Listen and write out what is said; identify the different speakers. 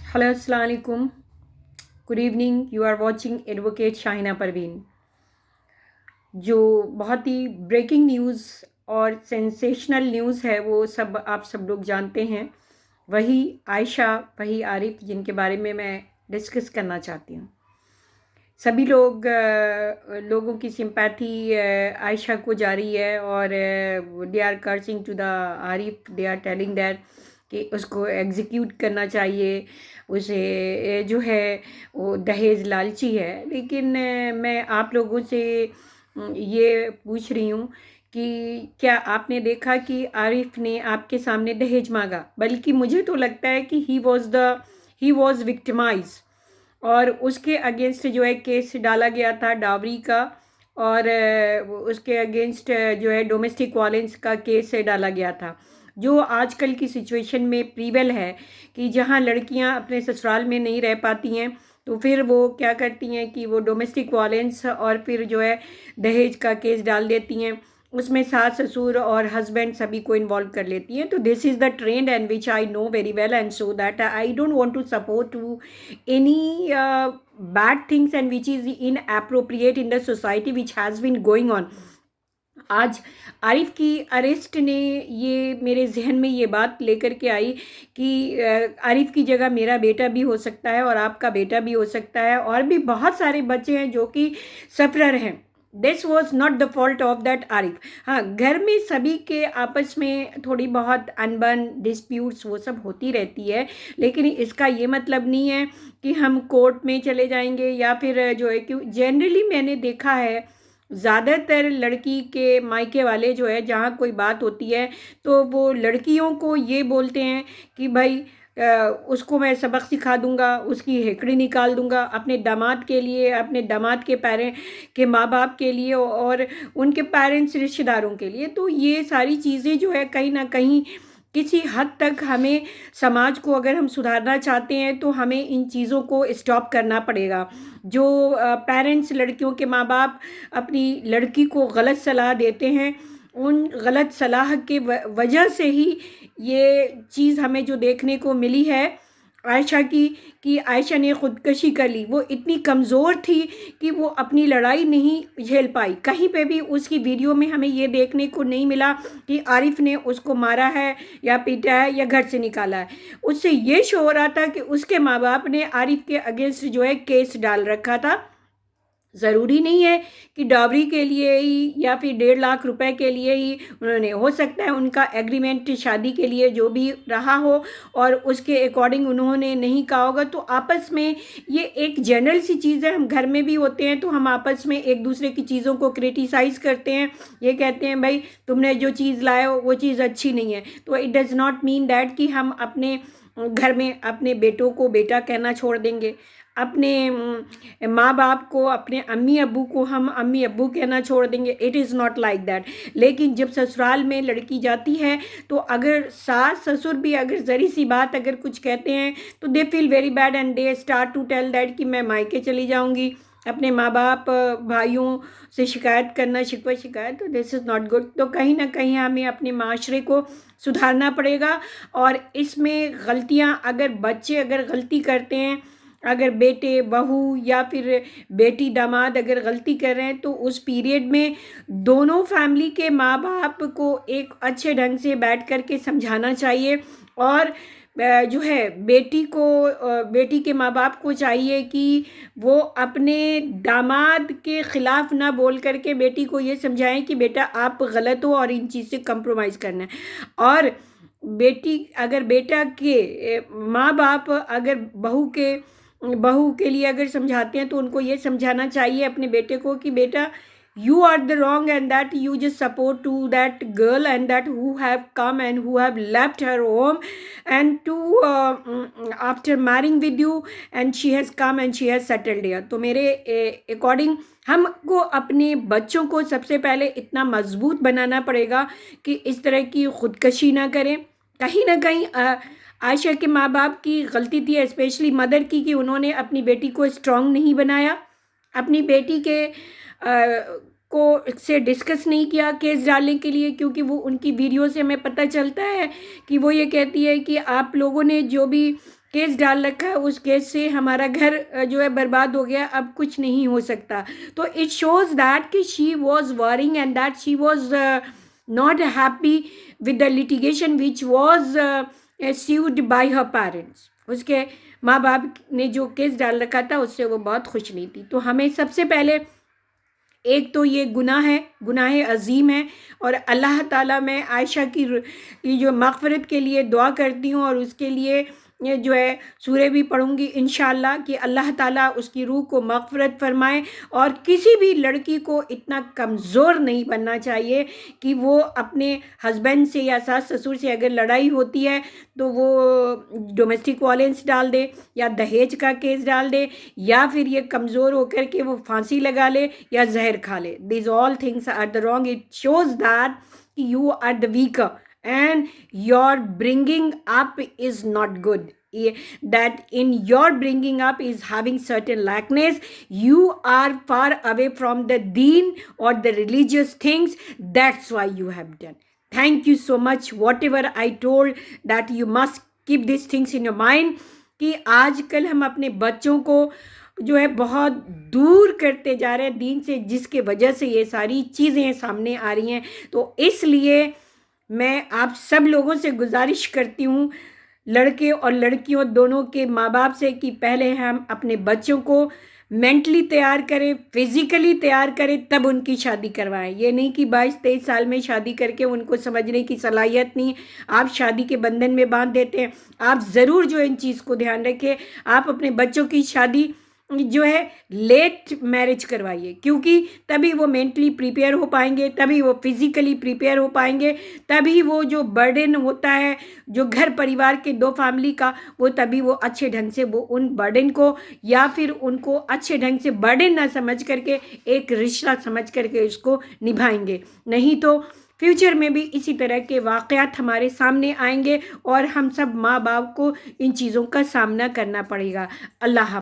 Speaker 1: Hello अस्सलाम वालेकुम। Good evening. You are watching advocate Shahina Parveen. जो बहुत ही ब्रेकिंग न्यूज़ और सेंसेशनल न्यूज़ है वो सब आप सब लोग जानते हैं। वही आयशा, वही आरिफ जिनके बारे में मैं डिस्कस करना चाहती हूँ। सभी लोगों की सिंपैथी आयशा को जा रही है और दे आर कर्चिंग to the Arif. They are telling that कि उसको एग्जीक्यूट करना चाहिए। उसे जो है वो दहेज लालची है। लेकिन मैं आप लोगों से ये पूछ रही हूँ कि क्या आपने देखा कि आरिफ ने आपके सामने दहेज मांगा? बल्कि मुझे तो लगता है कि ही वॉज विक्टिमाइज और उसके अगेंस्ट जो है केस डाला गया था डावरी का। और उसके अगेंस्ट जो है डोमेस्टिक वायलेंस का केस डाला गया था। जो आजकल की सिचुएशन में प्रीवेल है कि जहां लड़कियां अपने ससुराल में नहीं रह पाती हैं तो फिर वो क्या करती हैं कि वो डोमेस्टिक वायलेंस और फिर जो है दहेज का केस डाल देती हैं। उसमें सास ससुर और हस्बैंड सभी को इन्वॉल्व कर लेती हैं। तो this is the trend and which I know very well and so that I don't want to support to any bad things and which is inappropriate in the society which has been going on। आज आरिफ की arrest ने ये मेरे जहन में ये बात लेकर के आई कि आरिफ की जगह मेरा बेटा भी हो सकता है और आपका बेटा भी हो सकता है और भी बहुत सारे बच्चे हैं जो कि सफरर हैं। This was not the fault of that Arif. हाँ, घर में सभी के आपस में थोड़ी बहुत अनबन डिस्प्यूट्स वो सब होती रहती है। लेकिन इसका ये मतलब नहीं है कि हम कोर्ट में चले जाएंगे या फिर जो है कि जनरली मैंने देखा है ज़्यादातर लड़की के मायके वाले जो है जहाँ कोई बात होती है तो वो लड़कियों को ये बोलते हैं कि भाई उसको मैं सबक सिखा दूंगा, उसकी हेकड़ी निकाल दूंगा अपने दामाद के लिए, अपने दामाद के के माँ बाप के लिए और उनके पेरेंट्स रिश्तेदारों के लिए। तो ये सारी चीज़ें जो है कहीं ना कहीं किसी हद तक हमें समाज को अगर हम सुधारना चाहते हैं तो हमें इन चीज़ों को स्टॉप करना पड़ेगा। जो पेरेंट्स, लड़कियों के माँ बाप अपनी लड़की को गलत सलाह देते हैं, उन गलत सलाह के वजह से ही ये चीज़ हमें जो देखने को मिली है आयशा की, कि आयशा ने ख़ुदकशी कर ली। वो इतनी कमज़ोर थी कि वो अपनी लड़ाई नहीं झेल पाई। कहीं पे भी उसकी वीडियो में हमें ये देखने को नहीं मिला कि आरिफ ने उसको मारा है या पीटा है या घर से निकाला है। उससे ये शो हो रहा था कि उसके माँ बाप ने आरिफ के अगेंस्ट जो है केस डाल रखा था। ज़रूरी नहीं है कि डावरी के लिए ही या फिर 1.5 लाख रुपए के लिए ही उन्होंने, हो सकता है उनका एग्रीमेंट शादी के लिए जो भी रहा हो और उसके अकॉर्डिंग उन्होंने नहीं कहा होगा। तो आपस में ये एक जनरल सी चीज़ है। हम घर में भी होते हैं तो हम आपस में एक दूसरे की चीज़ों को क्रिटिसाइज़ करते हैं। ये कहते हैं भाई तुमने जो चीज़ लाए हो वो चीज़ अच्छी नहीं है। तो it does not mean that कि हम अपने घर में अपने बेटों को बेटा कहना छोड़ देंगे, अपने माँ बाप को, अपने अम्मी अब्बू को हम अम्मी अब्बू कहना छोड़ देंगे। It is not like that. लेकिन जब ससुराल में लड़की जाती है तो अगर सास ससुर भी अगर ज़री सी बात अगर कुछ कहते हैं तो they feel very bad and they start to tell that कि मैं मायके चली जाऊँगी, अपने माँ बाप भाइयों से शिकायत करना, शिकवा शिकायत। तो दिस इज़ नॉट गुड। तो कहीं ना कहीं हमें अपने माशरे को सुधारना पड़ेगा। और इसमें गलतियाँ, अगर बच्चे अगर गलती करते हैं, अगर बेटे बहू या फिर बेटी दामाद अगर गलती कर रहे हैं तो उस पीरियड में दोनों फैमिली के माँ बाप को एक अच्छे ढंग से बैठ कर के समझाना चाहिए। और जो है बेटी के माँ बाप को चाहिए कि वो अपने दामाद के ख़िलाफ़ ना बोल करके बेटी को ये समझाएं कि बेटा आप गलत हो और इन चीज़ से कंप्रोमाइज़ करना है। और बेटी अगर बेटा के माँ बाप अगर बहू के लिए अगर समझाते हैं तो उनको ये समझाना चाहिए अपने बेटे को कि बेटा you are the wrong and that you just support to that girl and that who have come and who have left her home and to after marrying with you and she has come and she has settled here। तो मेरे according हमको अपने बच्चों को सबसे पहले इतना मजबूत बनाना पड़ेगा कि इस तरह की खुदकशी ना करें। कहीं ना कहीं आयशा के माँ बाप की गलती थी, स्पेशली मदर की, कि उन्होंने अपनी बेटी को स्ट्रांग नहीं बनाया, अपनी बेटी के को से डिस्कस नहीं किया केस डालने के लिए। क्योंकि वो उनकी वीडियो से हमें पता चलता है कि वो ये कहती है कि आप लोगों ने जो भी केस डाल रखा है, उस केस से हमारा घर जो है बर्बाद हो गया, अब कुछ नहीं हो सकता। तो इट शोज़ दैट कि she was worrying and that she was not happy with the litigation which was sued bye her parents. उसके माँ बाप ने जो केस डाल रखा था उससे वो बहुत खुश नहीं थी। तो हमें सबसे पहले एक तो ये गुनाह अज़ीम है, और अल्लाह ताला मैं आयशा की ये जो मग़फ़िरत के लिए दुआ करती हूँ, और उसके लिए ये जो है सूरह भी पढ़ूँगी इंशाअल्लाह कि अल्लाह ताला उसकी रूह को मग़फ़िरत फ़रमाए। और किसी भी लड़की को इतना कमज़ोर नहीं बनना चाहिए कि वो अपने हस्बैंड से या सास ससुर से अगर लड़ाई होती है तो वो डोमेस्टिक वायलेंस डाल दे, या दहेज का केस डाल दे, या फिर ये कमज़ोर होकर के वो फांसी लगा ले या जहर खा ले। This all things are the wrong. It shows that you are the weaker and your bringing up is not good, that in your bringing up is having certain lackness. You are far away from the deen or the religious things. That's why you have done. Thank you so much. Whatever I told, that you must keep these things in your mind कि आजकल हम अपने बच्चों को जो है बहुत दूर करते जा रहे हैं दीन से, जिसके वजह से ये सारी चीज़ें सामने आ रही हैं। तो इसलिए मैं आप सब लोगों से गुजारिश करती हूँ, लड़के और लड़कियों दोनों के माँ बाप से, कि पहले हम अपने बच्चों को मेंटली तैयार करें, फिज़िकली तैयार करें, तब उनकी शादी करवाएं। ये नहीं कि 22-23 साल में शादी करके उनको समझने की सलाहियत नहीं, आप शादी के बंधन में बांध देते हैं। आप ज़रूर जो इन चीज़ को ध्यान रखें, आप अपने बच्चों की शादी जो है लेट मैरिज करवाइए, क्योंकि तभी वो मेंटली प्रिपेयर हो पाएंगे, तभी वो फिज़िकली प्रिपेयर हो पाएंगे, तभी वो जो बर्डन होता है जो घर परिवार के 2 फैमिली का, वो तभी वो अच्छे ढंग से वो उन बर्डन को, या फिर उनको अच्छे ढंग से बर्डन ना समझ करके एक रिश्ता समझ करके उसको निभाएंगे। नहीं तो फ्यूचर में भी इसी तरह के वाक़यात हमारे सामने आएंगे और हम सब माँ बाप को इन चीज़ों का सामना करना पड़ेगा। अल्लाह